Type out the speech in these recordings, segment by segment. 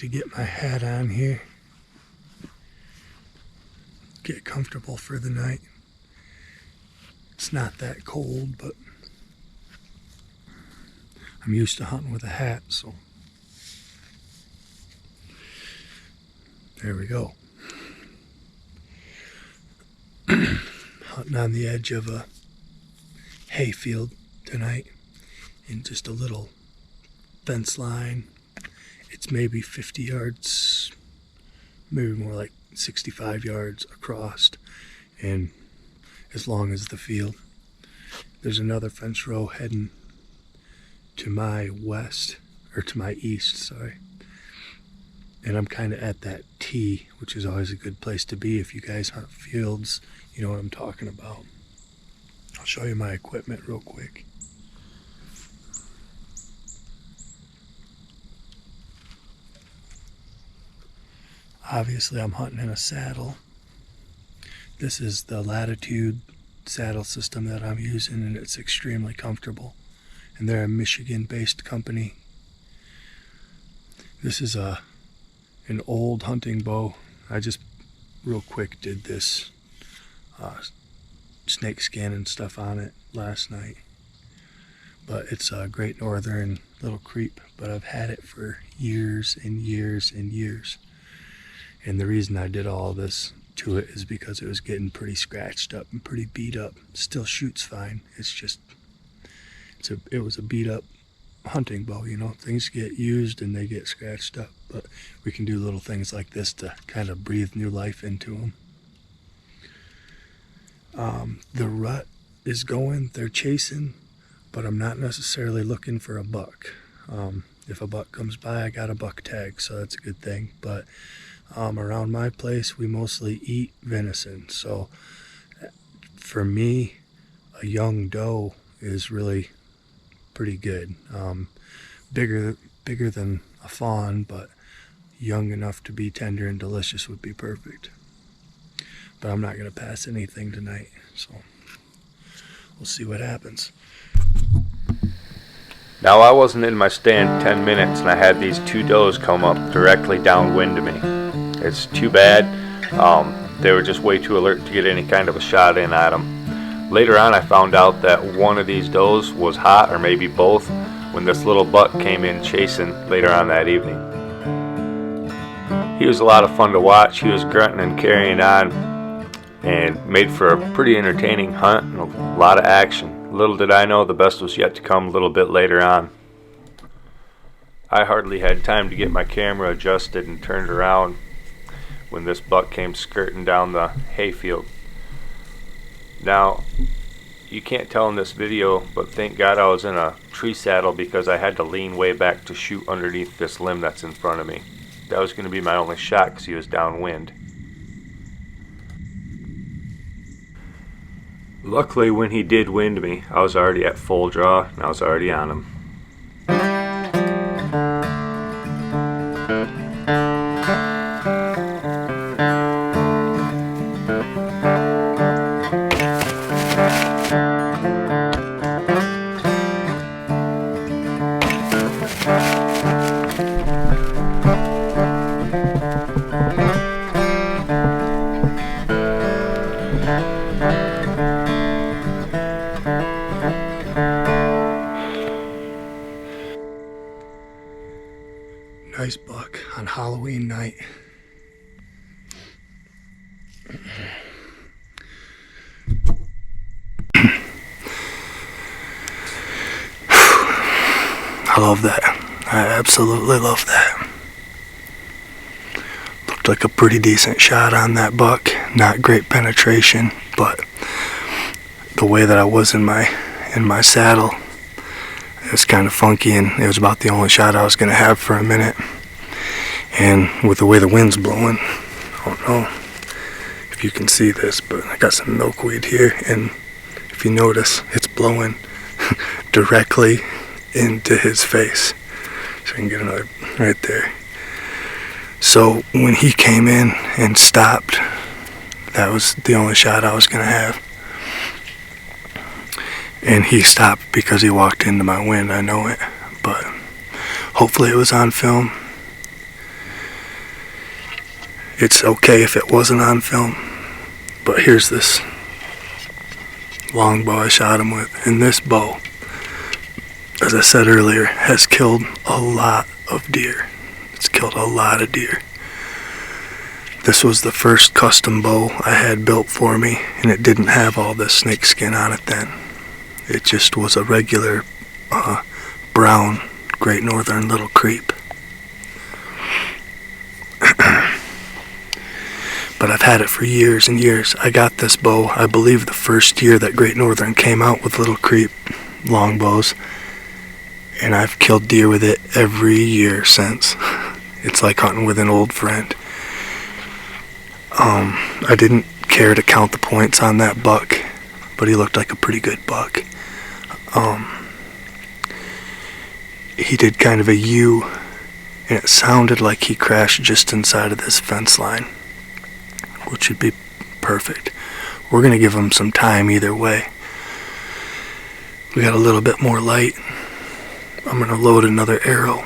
to get my hat on here. Get comfortable for the night. It's not that cold, but I'm used to hunting with a hat, so there we go. Hunting on the edge of a hayfield tonight in just a little fence line. It's maybe 50 yards, maybe more like 65 yards across, and as long as the field. There's another fence row heading to my west, or to my east, sorry. And I'm kind of at that T, which is always a good place to be if you guys hunt fields. You know what I'm talking about. I'll show you my equipment real quick. Obviously, I'm hunting in a saddle. This is the Latitude saddle system that I'm using, and it's extremely comfortable. And they're a Michigan-based company. This is an old hunting bow. I just real quick did this snake skin and stuff on it last night. But it's a Great Northern little creep, but I've had it for years and years and years. And the reason I did all this to it is because it was getting pretty scratched up and pretty beat up. Still shoots fine. It's just, it was a beat up hunting bow, you know. Things get used and they get scratched up, but we can do little things like this to kind of breathe new life into them. The rut is going, they're chasing, but I'm not necessarily looking for a buck. If a buck comes by, I got a buck tag, so that's a good thing. But around my place, we mostly eat venison. So for me, a young doe is really pretty good. Bigger than a fawn, but young enough to be tender and delicious would be perfect. But I'm not going to pass anything tonight, so we'll see what happens. Now, I wasn't in my stand 10 minutes and I had these two does come up directly downwind of me. It's too bad. They were just way too alert to get any kind of a shot in at them. Later on, I found out that one of these does was hot, or maybe both, when this little buck came in chasing later on that evening. He was a lot of fun to watch. He was grunting and carrying on and made for a pretty entertaining hunt and a lot of action. Little did I know the best was yet to come a little bit later on. I hardly had time to get my camera adjusted and turned around when this buck came skirting down the hayfield. Now, you can't tell in this video, but thank God I was in a tree saddle because I had to lean way back to shoot underneath this limb that's in front of me. That was going to be my only shot because he was downwind. Luckily, when he did wind me, I was already at full draw and I was already on him. Nice buck on Halloween night. I love that. I absolutely love that. Looked like a pretty decent shot on that buck. Not great penetration, but the way that I was in my saddle, it was kind of funky, and it was about the only shot I was going to have for a minute. And with the way the wind's blowing, I don't know if you can see this, but I got some milkweed here, and if you notice, it's blowing directly into his face. So you can get another right there. So when he came in and stopped, that was the only shot I was going to have. And he stopped because he walked into my wind, I know it, but hopefully it was on film. It's okay if it wasn't on film, but here's this longbow I shot him with. And this bow, as I said earlier, has killed a lot of deer. It's killed a lot of deer. This was the first custom bow I had built for me, and it didn't have all this snake skin on it then. It just was a regular brown Great Northern little creep. But I've had it for years and years. I got this bow, I believe, the first year that Great Northern came out with little creep longbows, and I've killed deer with it every year since. It's like hunting with an old friend. I didn't care to count the points on that buck, but he looked like a pretty good buck. He did kind of a U, and it sounded like he crashed just inside of this fence line, which would be perfect. We're going to give him some time either way. We got a little bit more light. I'm going to load another arrow.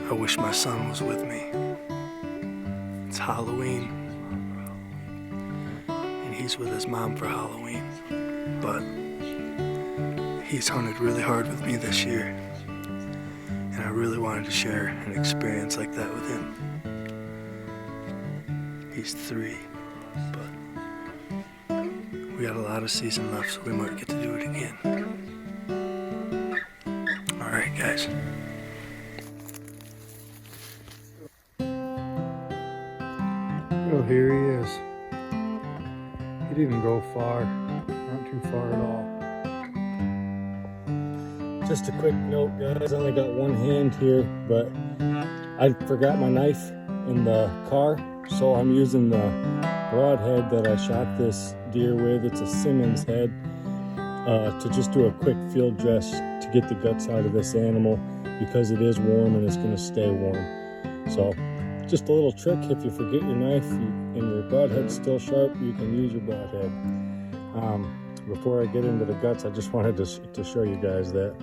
I wish my son was with me. It's Halloween, and he's with his mom for Halloween, but he's hunted really hard with me this year, and I really wanted to share an experience like that with him. He's 3, but we got a lot of season left, so we might get to do it again. Alright guys. Well, here he is. He didn't go far, not too far at all. Just a quick note, guys, I only got one hand here, but I forgot my knife in the car, so I'm using the broadhead that I shot this deer with. It's a Simmons head, to just do a quick field dress to get the guts out of this animal, because it is warm and it's going to stay warm. So just a little trick: if you forget your knife and your broadhead's still sharp, you can use your broadhead. Before I get into the guts, I just wanted to show you guys that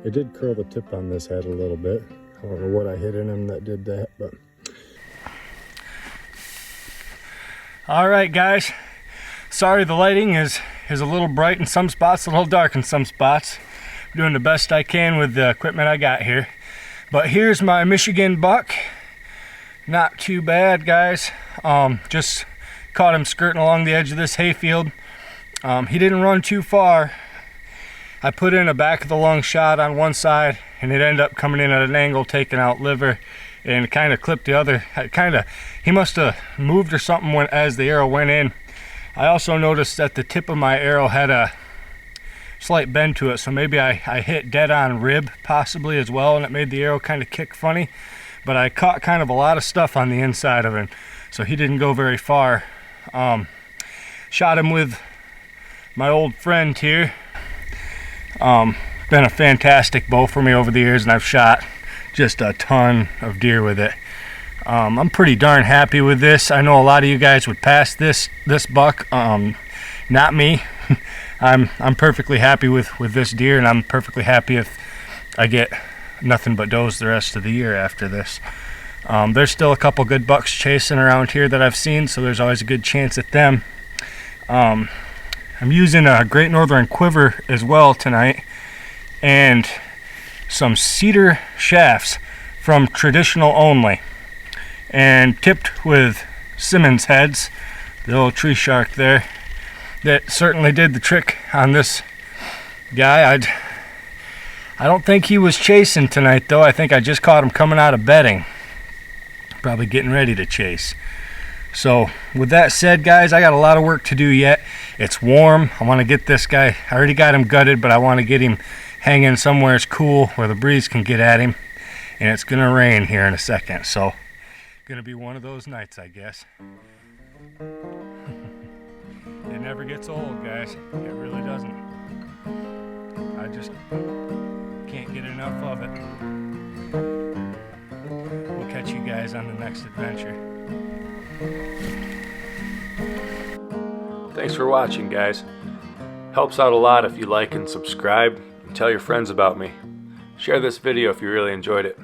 it did curl the tip on this head a little bit. I don't know what I hit in him that did that, but. All right, guys. Sorry the lighting is a little bright in some spots, a little dark in some spots. I'm doing the best I can with the equipment I got here. But here's my Michigan buck. Not too bad, guys. Just caught him skirting along the edge of this hayfield. He didn't run too far. I put in a back of the lung shot on one side, and it ended up coming in at an angle, taking out liver, and kind of clipped the other. He must have moved or something as the arrow went in. I also noticed that the tip of my arrow had a slight bend to it, so maybe I hit dead on rib possibly as well, and it made the arrow kind of kick funny. But I caught kind of a lot of stuff on the inside of him, so he didn't go very far. Shot him with my old friend here. Been a fantastic bow for me over the years, and I've shot just a ton of deer with it. I'm pretty darn happy with this. I know a lot of you guys would pass this buck. Not me. I'm perfectly happy with this deer, and I'm perfectly happy if I get nothing but does the rest of the year after this. There's still a couple good bucks chasing around here that I've seen, so there's always a good chance at them. I'm using a Great Northern quiver as well tonight, and some cedar shafts from Traditional Only, and tipped with Simmons heads, the old tree shark there. That certainly did the trick on this guy. I don't think he was chasing tonight, though. I think I just caught him coming out of bedding, probably getting ready to chase. So with that said, guys, I got a lot of work to do yet. It's warm. I want to get this guy, I already got him gutted, but I want to get him hanging somewhere it's cool where the breeze can get at him. And it's gonna rain here in a second, so gonna be one of those nights, I guess. It never gets old, guys. It really doesn't. I just can't get enough of it. We'll catch you guys on the next adventure. Thanks for watching, guys. Helps out a lot if you like and subscribe, and tell your friends about me. Share this video if you really enjoyed it.